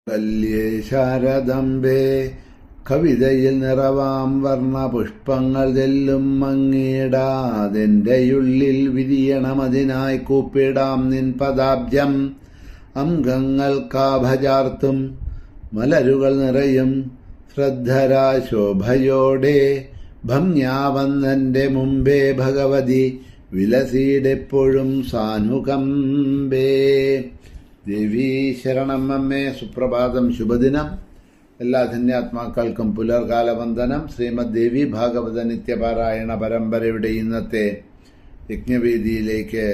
കല്യേ ശാരദംബേ കവിതയിൽ നിറവാം വർണ്ണ പുഷ്പങ്ങൾ തെല്ലും മങ്ങിടാതെന്റെയുള്ളിൽ വിരിയണമതിനായി കൂപ്പിടാം നിൻ പദാബ്ജം. അംഗങ്ങൾക്കാഭചാർത്തും മലരുകൾ നിറയും ശ്രദ്ധരാശോഭയോടെ ഭംഗ്യാവന്നെന്റെ മുമ്പേ ഭഗവതി വിലസീടെപ്പോഴും സാനുകമ്പേ. ദേവീ ശരണം അമ്മേ. സുപ്രഭാതം, ശുഭദിനം. എല്ലാ ധന്യാത്മാക്കൾക്കും പുലർകാല വന്ദനം. ശ്രീമദ് ദേവി ഭാഗവത നിത്യപാരായണ പരമ്പരയുടെ ഇന്നത്തെ യജ്ഞവേദിയിലേക്ക്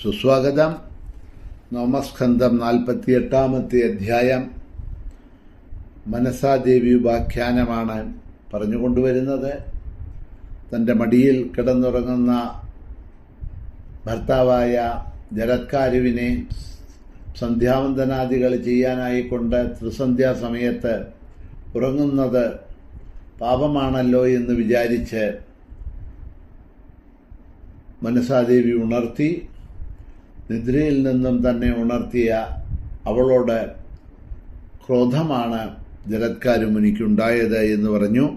സുസ്വാഗതം. നവമസ്കന്ധം 48-ാമത്തെ അധ്യായം മനസാദേവി ഉപാഖ്യാനമാണ് പറഞ്ഞുകൊണ്ടുവരുന്നത്. തൻ്റെ മടിയിൽ കിടന്നുറങ്ങുന്ന ഭർത്താവായ ജരത്കാരുവിനെ സന്ധ്യാവന്ദനാദികൾ ചെയ്യാനായിക്കൊണ്ട് ത്രിസന്ധ്യാസമയത്ത് ഉറങ്ങുന്നത് പാപമാണല്ലോ എന്ന് വിചാരിച്ച് മനസാദേവി ഉണർത്തി. നിദ്രയിൽ നിന്നും തന്നെ ഉണർത്തിയ അവളോട് ക്രോധമാണ് ജരത്കാരു മുനിക്കുണ്ടായത് എന്ന് പറഞ്ഞു.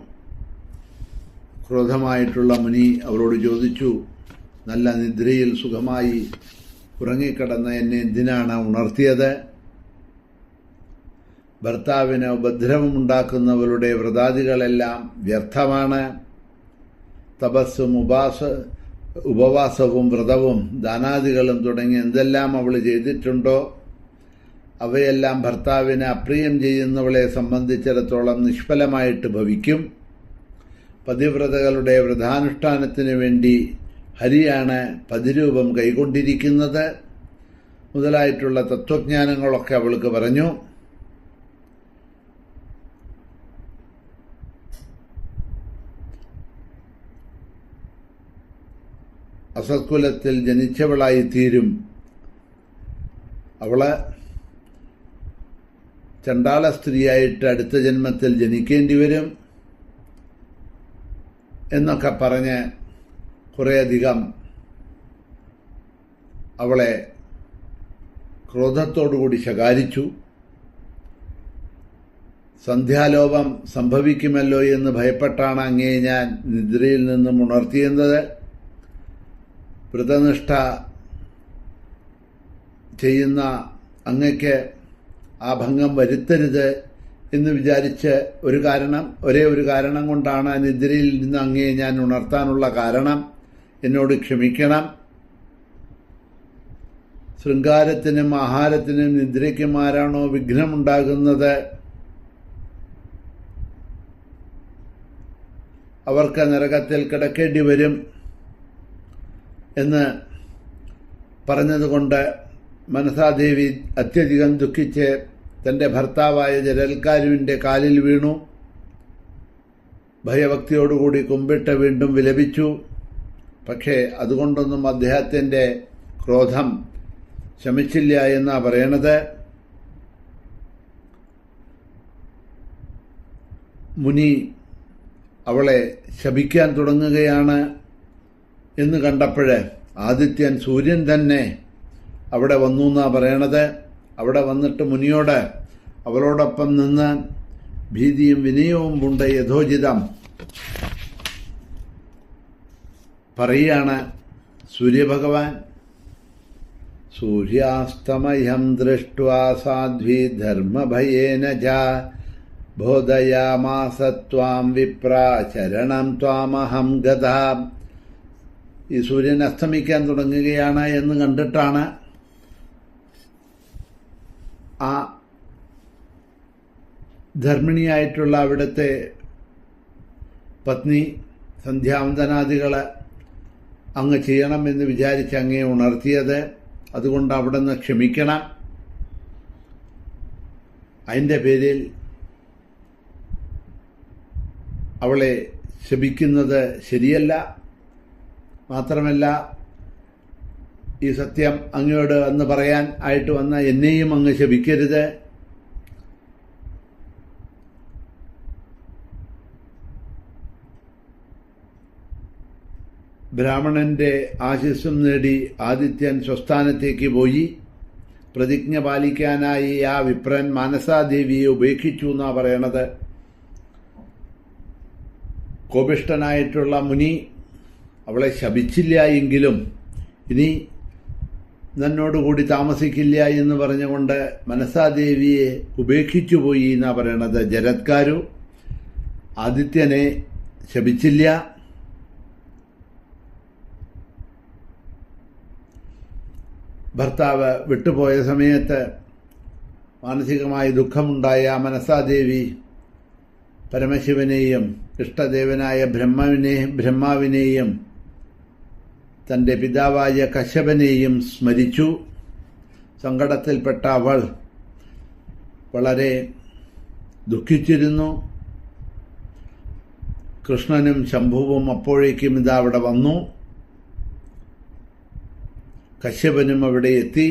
ക്രോധമായിട്ടുള്ള മുനി അവളോട് ചോദിച്ചു, നല്ല നിദ്രയിൽ സുഖമായി ഉറങ്ങിക്കിടന്ന എന്നെ എന്തിനാണ് ഉണർത്തിയത്? ഭർത്താവിന് ഉപദ്രവമുണ്ടാക്കുന്നവരുടെ വ്രതാദികളെല്ലാം വ്യർത്ഥമാണ്. തപസ്സും ഉപവാസവും വ്രതവും ദാനാദികളും തുടങ്ങി എന്തെല്ലാം അവൾ ചെയ്തിട്ടുണ്ടോ അവയെല്ലാം ഭർത്താവിന് അപ്രിയം ചെയ്യുന്നവളെ സംബന്ധിച്ചിടത്തോളം നിഷ്ഫലമായിട്ട് ഭവിക്കും. പതിവ്രതകളുടെ വ്രതാനുഷ്ഠാനത്തിനു വേണ്ടി ഹരിയാണ് പതിരൂപം കൈകൊണ്ടിരിക്കുന്നത് മുതലായിട്ടുള്ള തത്വജ്ഞാനങ്ങളൊക്കെ അവൾക്ക് പറഞ്ഞു. അസത്കുലത്തിൽ ജനിച്ചവളായി തീരും. അവള് ചണ്ടാള സ്ത്രീയായിട്ട് അടുത്ത ജന്മത്തിൽ ജനിക്കേണ്ടി വരും എന്നൊക്കെ പറഞ്ഞ് കുറേയധികം അവളെ ക്രോധത്തോടുകൂടി ശകാരിച്ചു. സന്ധ്യാലോപം സംഭവിക്കുമല്ലോ എന്ന് ഭയപ്പെട്ടാണ് അങ്ങേ ഞാൻ നിദ്രയിൽ നിന്നും ഉണർത്തിയത്. വ്രതനിഷ്ഠ ചെയ്യുന്ന അങ്ങയ്ക്ക് ആ ഭംഗം വരുത്തരുത് എന്ന് വിചാരിച്ച് ഒരേ ഒരു കാരണം കൊണ്ടാണ് നിദ്രയിൽ നിന്ന് അങ്ങേ ഞാൻ ഉണർത്താനുള്ള കാരണം. എന്നോട് ക്ഷമിക്കണം. ശൃംഗാരത്തിനും ആഹാരത്തിനും നിദ്രയ്ക്കും ആരാണോ വിഘ്നമുണ്ടാകുന്നത് അവർക്ക് നരകത്തിൽ കിടക്കേണ്ടി വരും എന്ന് പറഞ്ഞതുകൊണ്ട് മനസാദേവി അത്യധികം ദുഃഖിച്ച് തൻ്റെ ഭർത്താവായ ജരൽക്കാരുവിൻ്റെ കാലിൽ വീണു. ഭയഭക്തിയോടുകൂടി കുമ്പിട്ട് വീണ്ടും വിലപിച്ചു. പക്ഷേ അതുകൊണ്ടൊന്നും അദ്ദേഹത്തിൻ്റെ ക്രോധം ശമിച്ചില്ല എന്നാണ് പറയണത്. മുനി അവളെ ശപിക്കാൻ തുടങ്ങുകയാണ് എന്ന് കണ്ടപ്പോഴ് ആദിത്യൻ സൂര്യൻ തന്നെ അവിടെ വന്നു എന്നാണ് പറയണത്. അവിടെ വന്നിട്ട് മുനിയോട് അവളോടൊപ്പം നിന്ന് ഭീതിയും വിനയവും പൂണ്ട യഥോചിതം പറയുകയാണ് സൂര്യഭഗവാൻ. സൂര്യാസ്തമയം ദൃഷ്ട്വാ സാധ്വി ധർമ്മഭയേന ച ബോധയാമാസ ത്വാം വിപ്രാ ചരണം ത്വാമഹം ഗതാ. ഈ സൂര്യൻ അസ്തമിക്കാൻ തുടങ്ങുകയാണ് എന്ന് കണ്ടിട്ടാണ് ആ ധർമ്മിണിയായിട്ടുള്ള അവിടുത്തെ പത്നി സന്ധ്യാവന്ദനാദികൾ അങ്ങ് ചെയ്യണമെന്ന് വിചാരിച്ച് അങ്ങേ ഉണർത്തിയത്. അതുകൊണ്ട് അവിടെ നിന്ന് ക്ഷമിക്കണം. അതിൻ്റെ പേരിൽ അവളെ ശപിക്കുന്നത് ശരിയല്ല. മാത്രമല്ല ഈ സത്യം അങ്ങയോട് എന്ന് പറയാൻ ആയിട്ട് വന്ന എന്നെയും അങ്ങ് ശപിക്കരുത്. ബ്രാഹ്മണന്റെ ആശിസ്സും നേടി ആദിത്യൻ സ്വസ്ഥാനത്തേക്ക് പോയി. പ്രതിജ്ഞ പാലിക്കാനായി ആ വിപ്രൻ മാനസാദേവിയെ ഉപേക്ഷിച്ചു എന്നാ പറയണത്. കോപിഷ്ഠനായിട്ടുള്ള മുനി അവളെ ശപിച്ചില്ല എങ്കിലും ഇനി നന്നോടുകൂടി താമസിക്കില്ല എന്ന് പറഞ്ഞുകൊണ്ട് മനസാദേവിയെ ഉപേക്ഷിച്ചു പോയി എന്നാ പറയണത്. ജരത്കാരു ആദിത്യനെ ശപിച്ചില്ല. ഭർത്താവ് വിട്ടുപോയ സമയത്ത് മാനസികമായി ദുഃഖമുണ്ടായ മനസാദേവി പരമശിവനെയും ഇഷ്ടദേവനായ ബ്രഹ്മാവിനെയും തൻ്റെ പിതാവായ കശ്യപനെയും സ്മരിച്ചു. സങ്കടത്തിൽപ്പെട്ട അവൾ വളരെ ദുഃഖിച്ചിരുന്നു. കൃഷ്ണനും ശംഭുവും അപ്പോഴേക്കും ഇതാ അവിടെ വന്നു. കശ്യപനും അവിടെ എത്തി.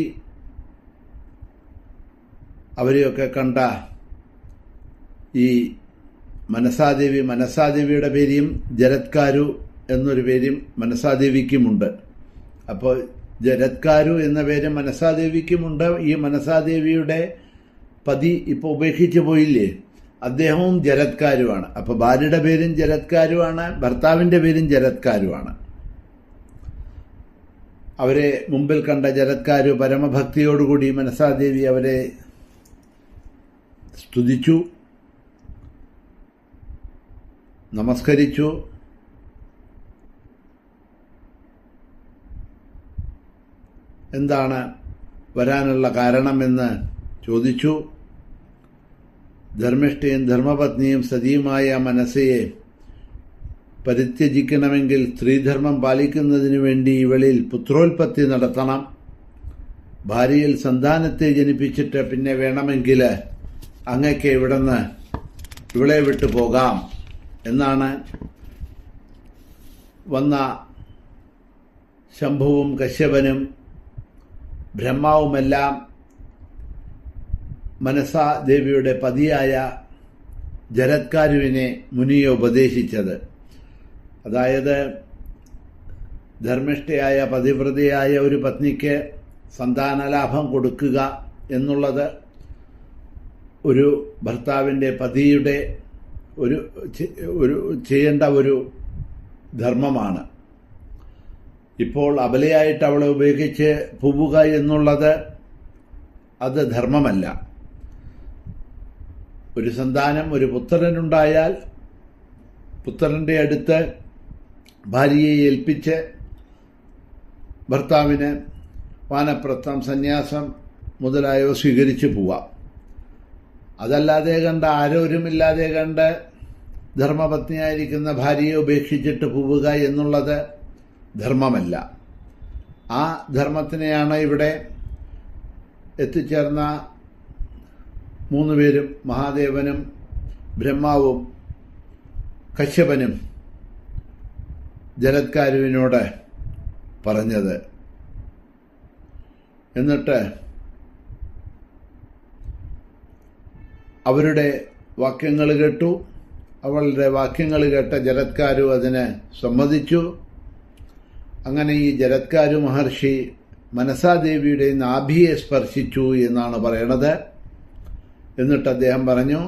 അവരെയൊക്കെ കണ്ട ഈ മനസാദേവിയുടെ പേരും ജരത്കാരു എന്നൊരു പേരും മനസാദേവിക്കുമുണ്ട്. അപ്പോൾ ജരത്കാരു എന്ന പേര് മനസാദേവിക്കുമുണ്ട്. ഈ മനസാദേവിയുടെ പതി ഇപ്പോൾ ഉപേക്ഷിച്ചു പോയില്ലേ, അദ്ദേഹവും ജരത്കാരുവാണ്. അപ്പോൾ ഭാര്യയുടെ പേരും ജരത്കാരുവാണ്, ഭർത്താവിൻ്റെ പേരും ജരത്കാരുവാണ്. അവരെ മുമ്പിൽ കണ്ട ജരത്കാരു പരമഭക്തിയോടുകൂടി മനസാദേവി അവരെ സ്തുതിച്ചു, നമസ്കരിച്ചു. എന്താണ് വരാനുള്ള കാരണമെന്ന് ചോദിച്ചു. ധർമ്മിഷ്ഠയും ധർമ്മപത്നിയും സതിയുമായ മനസ്സയെ പരിത്യജിക്കണമെങ്കിൽ സ്ത്രീധർമ്മം പാലിക്കുന്നതിനു വേണ്ടി ഇവളിൽ പുത്രോൽപത്തി നടത്തണം. ഭാര്യയിൽ സന്താനത്തെ ജനിപ്പിച്ചിട്ട് പിന്നെ വേണമെങ്കിൽ അങ്ങക്ക് ഇവളെ വിട്ടു പോകാം എന്നാണ് വന്ന ശംഭുവും കശ്യപനും ബ്രഹ്മാവുമെല്ലാം മനസാദേവിയുടെ പതിയായ ജരത്കാരുവിനെ മുനിയെ ഉപദേശിച്ചത്. അതായത് ധർമ്മിഷ്ഠയായ പതിവ്രതയായ ഒരു പത്നിക്ക് സന്താനലാഭം കൊടുക്കുക എന്നുള്ളത് ഒരു ഭർത്താവിൻ്റെ പതിയുടെ ഒരു ചെയ്യേണ്ട ഒരു ധർമ്മമാണ്. ഇപ്പോൾ അബലയായിട്ട് അവളെ ഉപേക്ഷിച്ച് പോവുക എന്നുള്ളത് അത് ധർമ്മമല്ല. ഒരു സന്താനം, ഒരു പുത്രനുണ്ടായാൽ പുത്രൻ്റെ അടുത്ത് ഭാര്യയെ ഏൽപ്പിച്ച് ഭർത്താവിന് വാനപ്രസ്ഥം, സന്യാസം മുതലായവ സ്വീകരിച്ചു പോവാം. അതല്ലാതെ കണ്ട് ആരോരുമില്ലാതെ കണ്ട് ധർമ്മപത്നിയായിരിക്കുന്ന ഭാര്യയെ ഉപേക്ഷിച്ചിട്ട് പോവുക എന്നുള്ളത് ധർമ്മമല്ല. ആ ധർമ്മത്തിനെയാണ് ഇവിടെ എത്തിച്ചേർന്ന മൂന്നുപേരും, മഹാദേവനും ബ്രഹ്മാവും കശ്യപനും ജരത്കാരുവിനോട് പറഞ്ഞത്. എന്നിട്ട് അവരുടെ വാക്യങ്ങൾ കേട്ടു. അവളുടെ വാക്യങ്ങൾ കേട്ട ജരത്കാരു അതിന് സമ്മതിച്ചു. അങ്ങനെ ഈ ജരത്കാരു മഹർഷി മനസാദേവിയുടെ നാഭിയെ സ്പർശിച്ചു എന്നാണ് പറയണത്. എന്നിട്ട് അദ്ദേഹം പറഞ്ഞു,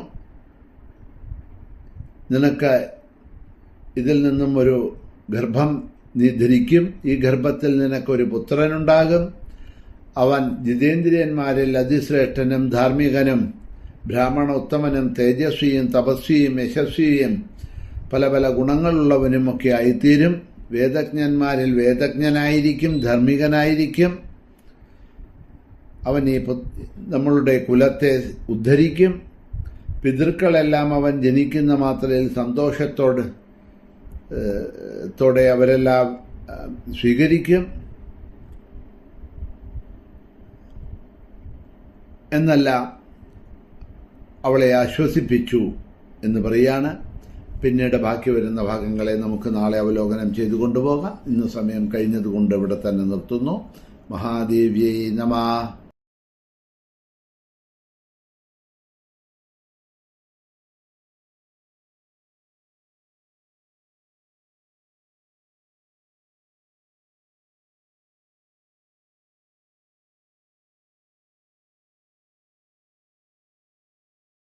നിനക്ക് ഇതിൽ നിന്നും ഒരു ഗർഭം നീ ധരിക്കും. ഈ ഗർഭത്തിൽ നിനക്കൊരു പുത്രനുണ്ടാകും. അവൻ ജിതേന്ദ്രിയന്മാരിൽ അതിശ്രേഷ്ഠനും ധാർമ്മികനും ബ്രാഹ്മണ ഉത്തമനും തേജസ്വിയും തപസ്വിയും യശസ്വിയും പല പല ഗുണങ്ങളുള്ളവനുമൊക്കെ ആയിത്തീരും. വേദജ്ഞന്മാരിൽ വേദജ്ഞനായിരിക്കും, ധാർമ്മികനായിരിക്കും. അവൻ ഈ നമ്മളുടെ കുലത്തെ ഉദ്ധരിക്കും. പിതൃക്കളെല്ലാം അവൻ ജനിക്കുന്ന മാത്രയിൽ സന്തോഷത്തോടെ അവരെല്ലാം സ്വീകരിക്കും എന്നെല്ലാം അവളെ ആശ്വസിപ്പിച്ചു എന്ന് പറയാണ്. പിന്നീട് ബാക്കി വരുന്ന ഭാഗങ്ങളെ നമുക്ക് നാളെ അവലോകനം ചെയ്തു കൊണ്ടുപോകാം. ഇന്ന് സമയം കഴിഞ്ഞതുകൊണ്ട് ഇവിടെ തന്നെ നിർത്തുന്നു. മഹാദേവ്യൈ നമഃ.